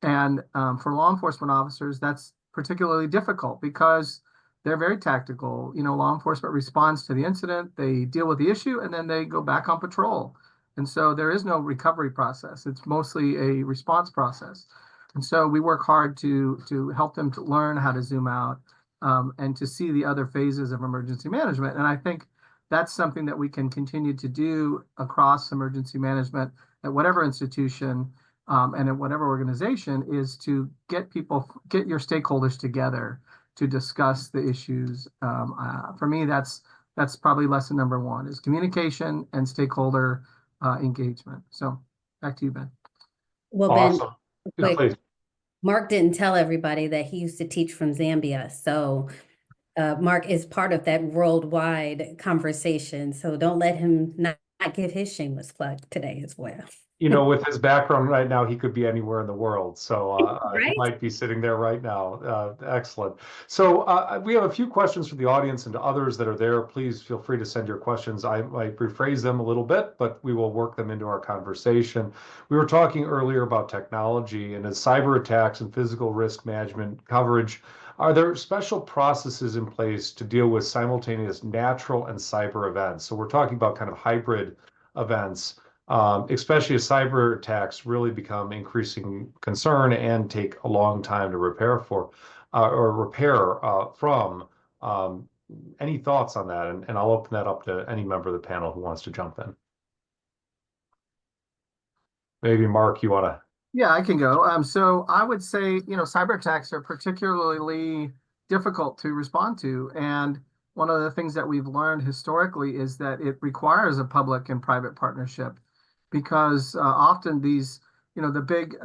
And for law enforcement officers, that's particularly difficult because they're very tactical. Law enforcement responds to the incident, they deal with the issue, and then they go back on patrol. And so there is no recovery process. It's mostly a response process. And so we work hard to help them to learn how to zoom out and to see the other phases of emergency management. And I think that's something that we can continue to do across emergency management at whatever institution and at whatever organization is to get your stakeholders together to discuss the issues. For me, that's probably lesson number one is communication and stakeholder engagement. So back to you, Ben. Well, Awesome. Ben, Please. Mark didn't tell everybody that he used to teach from Zambia. So Mark is part of that worldwide conversation. So don't let him not give his shameless plug today as well. With his background right now, he could be anywhere in the world. So Right? he might be sitting there right now. Excellent. So we have a few questions from the audience, and to others that are there, please feel free to send your questions. I might rephrase them a little bit, but we will work them into our conversation. We were talking earlier about technology and as cyber attacks and physical risk management coverage. Are there special processes in place to deal with simultaneous natural and cyber events? So we're talking about kind of hybrid events. Especially as cyber attacks really become increasing concern and take a long time to repair from. Any thoughts on that? And I'll open that up to any member of the panel who wants to jump in. Maybe Mark, you want to? Yeah, I can go. So I would say, cyber attacks are particularly difficult to respond to. And one of the things that we've learned historically is that it requires a public and private partnership because often these, the big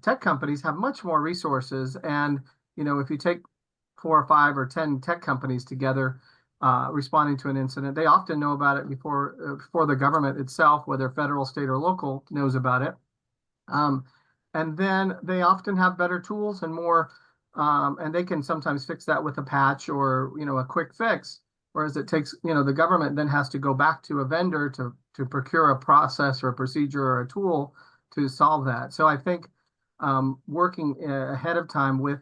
tech companies have much more resources. And, if you take 4 or 5 or 10 tech companies together responding to an incident, they often know about it before the government itself, whether federal, state, or local, knows about it. And then they often have better tools and more, and they can sometimes fix that with a patch or, a quick fix. Whereas it takes, the government then has to go back to a vendor to procure a process or a procedure or a tool to solve that. So I think working ahead of time with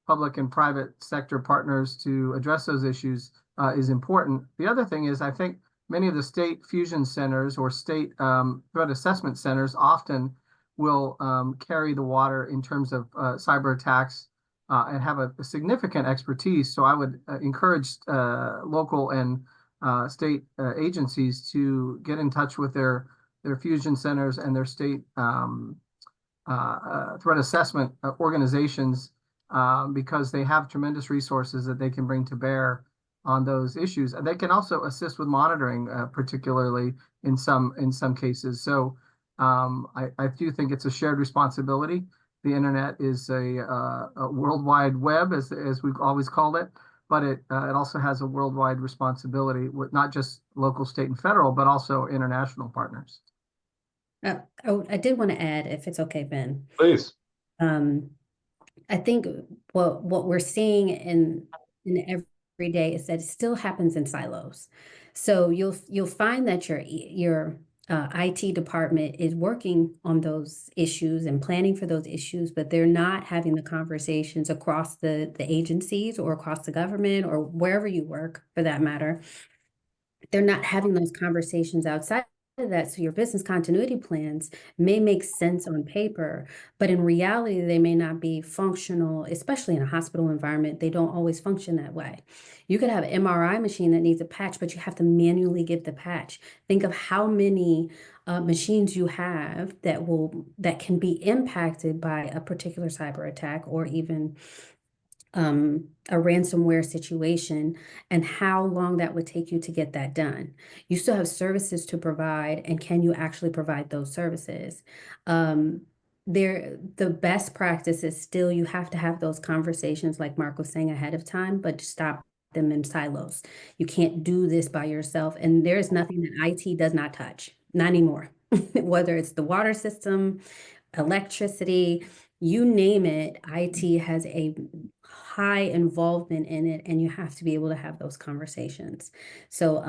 public and private sector partners to address those issues is important. The other thing is, I think many of the state fusion centers or state threat assessment centers often will carry the water in terms of cyber attacks and have a significant expertise. So I would encourage local and state agencies to get in touch with their fusion centers and their state threat assessment organizations because they have tremendous resources that they can bring to bear on those issues. And they can also assist with monitoring, particularly in some cases. So I do think it's a shared responsibility. The internet is a worldwide web, as we've always called it, but it also has a worldwide responsibility with not just local, state, and federal, but also international partners. I did want to add, if it's okay, Ben. Please. I think what we're seeing in every day is that it still happens in silos. So you'll find that your IT department is working on those issues and planning for those issues, but they're not having the conversations across the agencies or across the government or wherever you work, for that matter. They're not having those conversations outside of that. So your business continuity plans may make sense on paper, but in reality, they may not be functional, especially in a hospital environment. They don't always function that way. You could have an MRI machine that needs a patch, but you have to manually give the patch. Think of how many machines you have that can be impacted by a particular cyber attack or even a ransomware situation, and how long that would take you to get that done. You still have services to provide, and can you actually provide those services? The best practice is still you have to have those conversations, like Mark was saying, ahead of time, but stop them in silos. You can't do this by yourself, and there's nothing that IT does not touch, not anymore. Whether it's the water system, electricity, you name it, IT has a high involvement in it, and you have to be able to have those conversations. So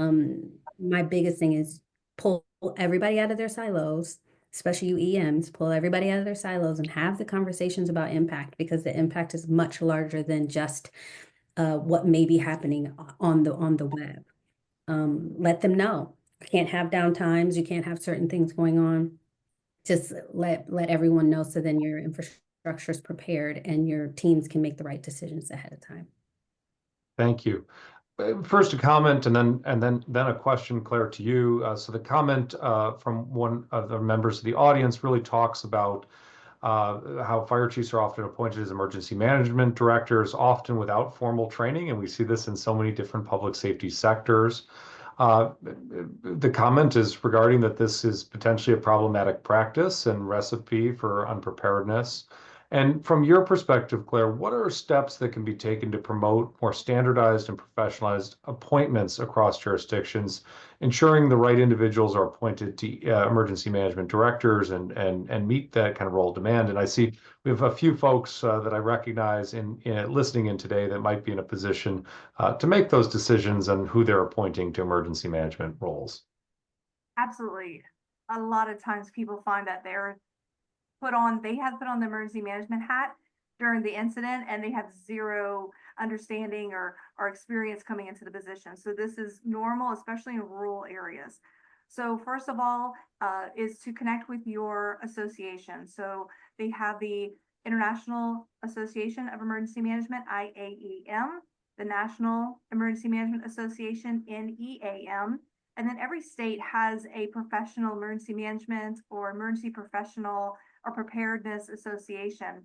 my biggest thing is pull everybody out of their silos, especially you EMs, pull everybody out of their silos and have the conversations about impact, because the impact is much larger than just what may be happening on the web. Let them know. You can't have downtimes, you can't have certain things going on. Just let everyone know, so then your infrastructure is prepared and your teams can make the right decisions ahead of time. Thank you. First a comment and then a question, Claire, to you. So the comment from one of the members of the audience really talks about how fire chiefs are often appointed as emergency management directors, often without formal training, and we see this in so many different public safety sectors. The comment is regarding that this is potentially a problematic practice and recipe for unpreparedness. And from your perspective, Claire, what are steps that can be taken to promote more standardized and professionalized appointments across jurisdictions, ensuring the right individuals are appointed to emergency management directors and meet that kind of role demand? And I see we have a few folks that I recognize in listening in today that might be in a position to make those decisions on who they're appointing to emergency management roles. Absolutely. A lot of times people find that they have put on the emergency management hat during the incident, and they have zero understanding or experience coming into the position. So this is normal, especially in rural areas. So first of all, is to connect with your association. So they have the International Association of Emergency Management, IAEM, the National Emergency Management Association, NEAM, And then every state has a professional emergency management or emergency professional or preparedness association.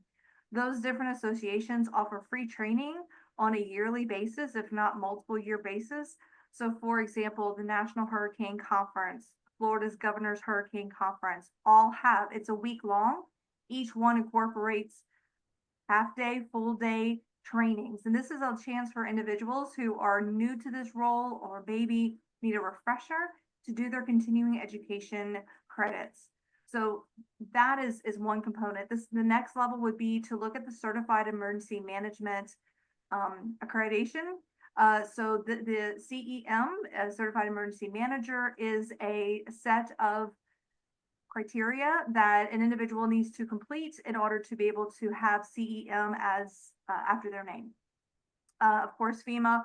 Those different associations offer free training on a yearly basis, if not multiple year basis. So for example, the National Hurricane Conference, Florida's Governor's Hurricane Conference, all have, it's a week long. Each one incorporates half day, full day trainings. And this is a chance for individuals who are new to this role or maybe need a refresher to do their continuing education credits. So that is one component. The next level would be to look at the Certified Emergency Management accreditation. So the CEM, Certified Emergency Manager, is a set of criteria that an individual needs to complete in order to be able to have CEM as after their name. Of course, FEMA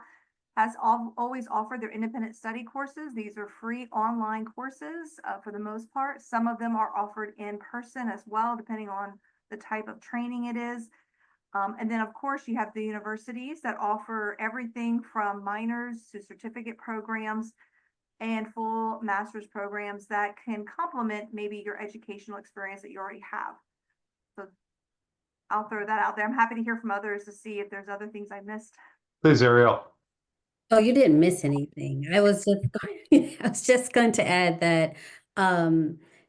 has always offered their independent study courses. These are free online courses for the most part. Some of them are offered in person as well, depending on the type of training it is. And then, of course, you have the universities that offer everything from minors to certificate programs and full master's programs that can complement maybe your educational experience that you already have. So I'll throw that out there. I'm happy to hear from others to see if there's other things I missed. Please, Ariel. Oh, you didn't miss anything. I was just going to add that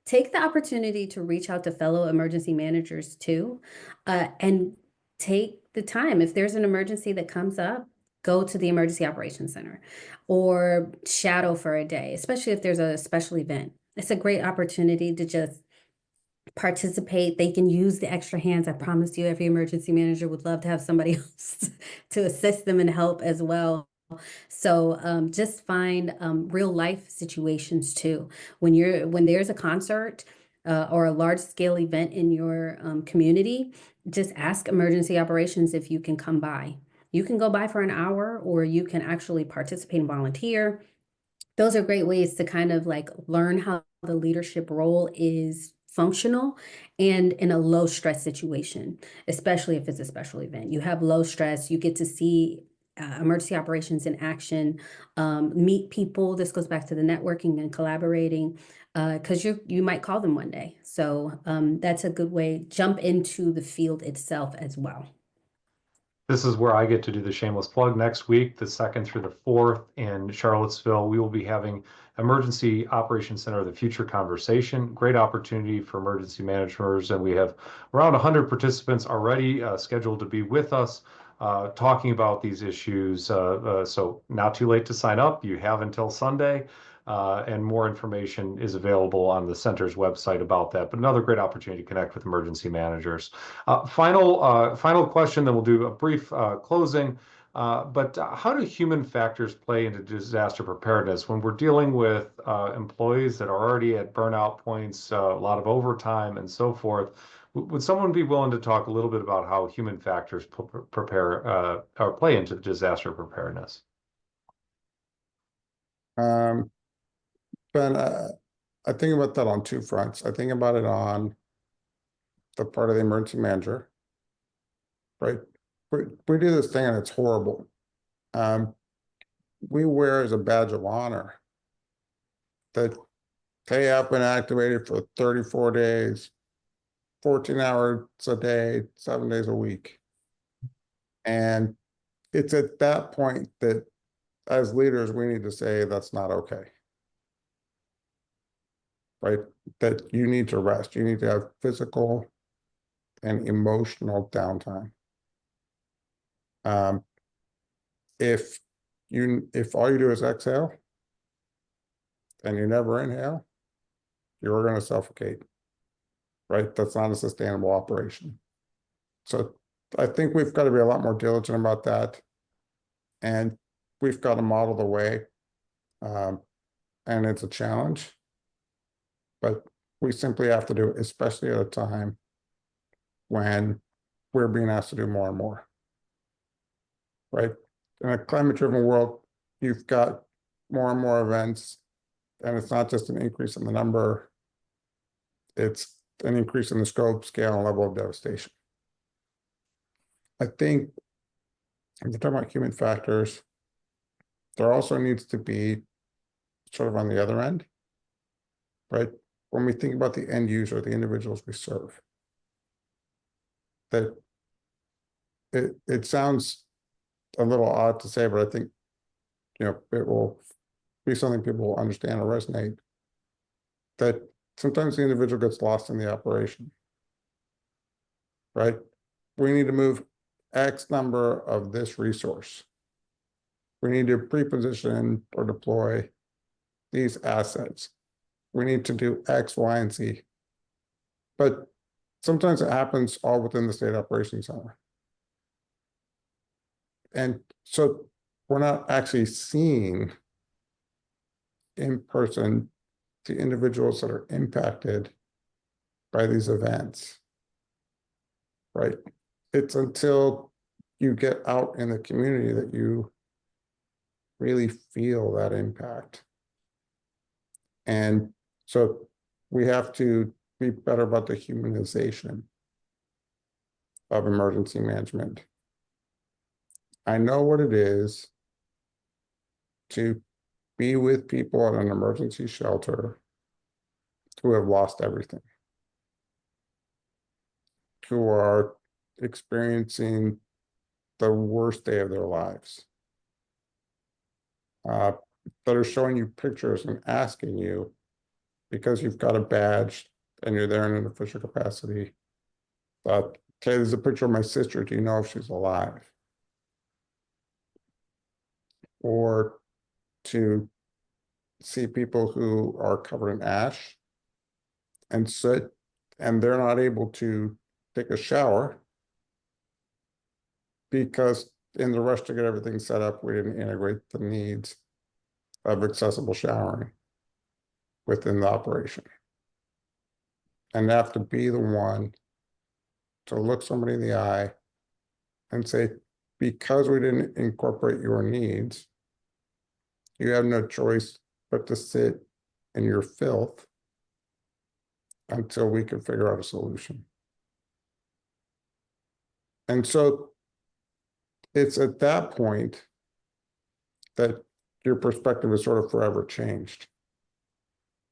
take the opportunity to reach out to fellow emergency managers too, and take the time. If there's an emergency that comes up, go to the Emergency Operations Center or shadow for a day, especially if there's a special event. It's a great opportunity to just participate. They can use the extra hands. I promise you, every emergency manager would love to have somebody else to assist them and help as well. So just find real life situations too. When there's a concert or a large scale event in your community, just ask emergency operations if you can come by. You can go by for an hour, or you can actually participate and volunteer. Those are great ways to kind of like learn how the leadership role is functional and in a low stress situation, especially if it's a special event. You have low stress, you get to see emergency operations in action, meet people. This goes back to the networking and collaborating, because you might call them one day. So that's a good way. Jump into the field itself as well. This is where I get to do the shameless plug. Next week, the 2nd through the 4th in Charlottesville, we will be having Emergency Operations Center of the Future conversation. Great opportunity for emergency managers, and we have around 100 participants already scheduled to be with us talking about these issues. So not too late to sign up. You have until Sunday. And more information is available on the center's website about that. But another great opportunity to connect with emergency managers. Final question, then we'll do a brief closing. But how do human factors play into disaster preparedness when we're dealing with employees that are already at burnout points, a lot of overtime, and so forth? Would someone be willing to talk a little bit about how human factors prepare or play into disaster preparedness? Ben, I think about that on two fronts. I think about it on the part of the emergency manager, right? We do this thing and it's horrible. We wear as a badge of honor that they have been activated for 34 days, 14 hours a day, 7 days a week. And it's at that point that as leaders, we need to say that's not okay. Right? That you need to rest. You need to have physical and emotional downtime. If all you do is exhale and you never inhale, you're going to suffocate. Right? That's not a sustainable operation. So I think we've got to be a lot more diligent about that. And we've got to model the way. And it's a challenge. But we simply have to do it, especially at a time when we're being asked to do more and more. Right? In a climate-driven world, you've got more and more events, and it's not just an increase in the number, it's an increase in the scope, scale, and level of devastation. I think if we're talking about human factors, there also needs to be sort of on the other end, right? When we think about the end user, the individuals we serve, that it sounds a little odd to say, but I think, it will be something people will understand or resonate, that sometimes the individual gets lost in the operation, right? We need to move X number of this resource. We need to pre-position or deploy these assets. We need to do X, Y, and Z. But sometimes it happens all within the state operations center. And so we're not actually seeing in person the individuals that are impacted by these events, right? It's until you get out in the community that you really feel that impact. And so we have to be better about the humanization of emergency management. I know what it is to be with people at an emergency shelter who have lost everything, who are experiencing the worst day of their lives, that are showing you pictures and asking you, because you've got a badge and you're there in an official capacity, okay, there's a picture of my sister, do you know if she's alive? Or to see people who are covered in ash and sit, and they're not able to take a shower because in the rush to get everything set up, we didn't integrate the needs of accessible showering within the operation. And have to be the one to look somebody in the eye and say, because we didn't incorporate your needs, you have no choice but to sit in your filth until we can figure out a solution. And so it's at that point that your perspective is sort of forever changed.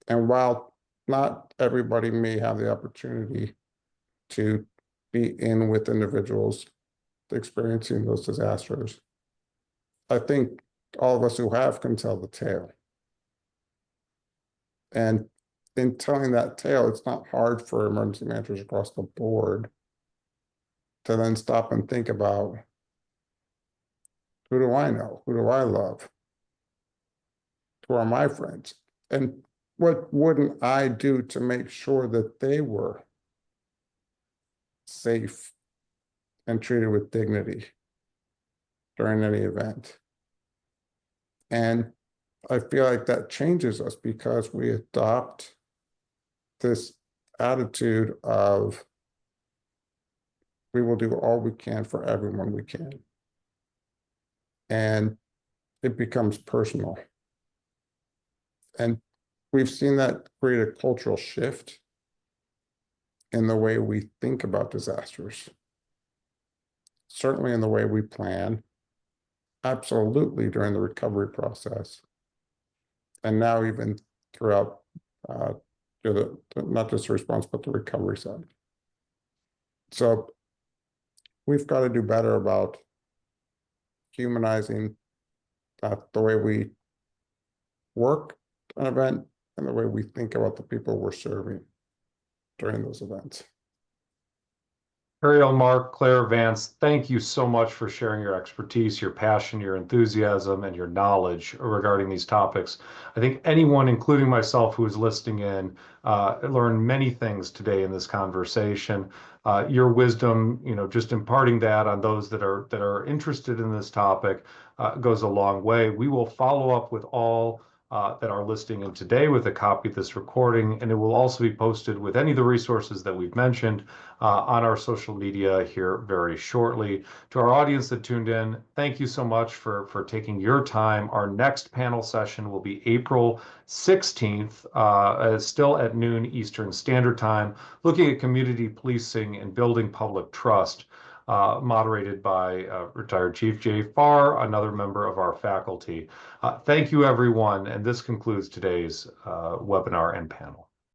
And while not everybody may have the opportunity to be in with individuals experiencing those disasters, I think all of us who have can tell the tale. And in telling that tale, it's not hard for emergency managers across the board to then stop and think about, who do I know? Who do I love? Who are my friends? And what wouldn't I do to make sure that they were safe and treated with dignity during any event? And I feel like that changes us because we adopt this attitude of, we will do all we can for everyone we can. And it becomes personal. And we've seen that create a cultural shift in the way we think about disasters. Certainly in the way we plan, absolutely during the recovery process. And now even throughout not just the response, but the recovery side. So we've got to do better about humanizing the way we work an event and the way we think about the people we're serving during those events. Ariel, Mark, Claire, Vance, thank you so much for sharing your expertise, your passion, your enthusiasm, and your knowledge regarding these topics. I think anyone, including myself, who is listening in, learned many things today in this conversation. Your wisdom, just imparting that on those that are interested in this topic goes a long way. We will follow up with all that are listening in today with a copy of this recording, and it will also be posted with any of the resources that we've mentioned on our social media here very shortly. To our audience that tuned in, thank you so much for taking your time. Our next panel session will be April 16th, still at noon Eastern Standard Time, looking at community policing and building public trust. moderated by retired Chief Jay Farr, another member of our faculty. Thank you, everyone, and this concludes today's webinar and panel.